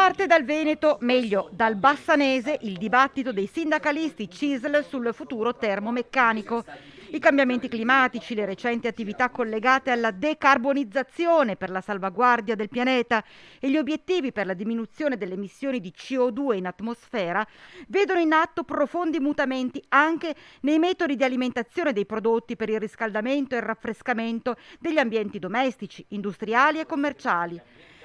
Parte dal Veneto, meglio dal Bassanese, il dibattito dei sindacalisti CISL sul futuro termomeccanico. I cambiamenti climatici, le recenti attività collegate alla decarbonizzazione per la salvaguardia del pianeta e gli obiettivi per la diminuzione delle emissioni di CO2 in atmosfera vedono in atto profondi mutamenti anche nei metodi di alimentazione dei prodotti per il riscaldamento e il raffrescamento degli ambienti domestici, industriali e commerciali.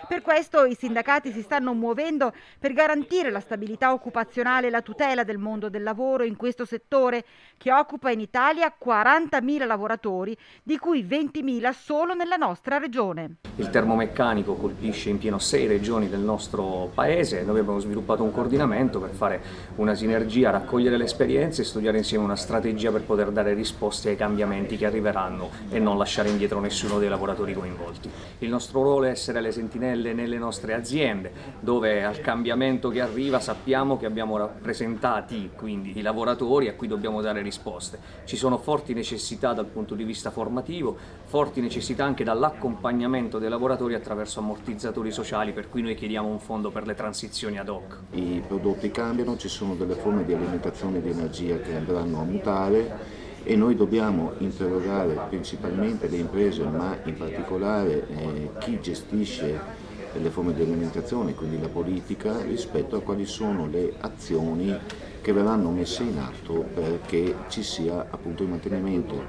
Per questo i sindacati si stanno muovendo per garantire la stabilità occupazionale e la tutela del mondo del lavoro in questo settore, che occupa in Italia 40.000 lavoratori, di cui 20.000 solo nella nostra regione. Il termomeccanico colpisce in pieno 6 regioni del nostro paese. Noi abbiamo sviluppato un coordinamento per fare una sinergia, raccogliere le esperienze e studiare insieme una strategia per poter dare risposte ai cambiamenti che arriveranno e non lasciare indietro nessuno dei lavoratori coinvolti. Il nostro ruolo è essere le sentinelle nelle nostre aziende, dove al cambiamento che arriva sappiamo che abbiamo rappresentati quindi i lavoratori a cui dobbiamo dare risposte. Ci sono forti necessità dal punto di vista formativo, forti necessità anche dall'accompagnamento dei lavoratori attraverso ammortizzatori sociali, per cui noi chiediamo un fondo per le transizioni ad hoc. I prodotti cambiano, ci sono delle forme di alimentazione e di energia che andranno a mutare e noi dobbiamo interrogare principalmente le imprese, ma in particolare chi gestisce le forme di alimentazione, quindi la politica, rispetto a quali sono le azioni che verranno messe in atto perché ci sia appunto il mantenimento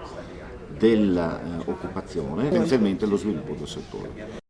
dell'occupazione e lo sviluppo del settore.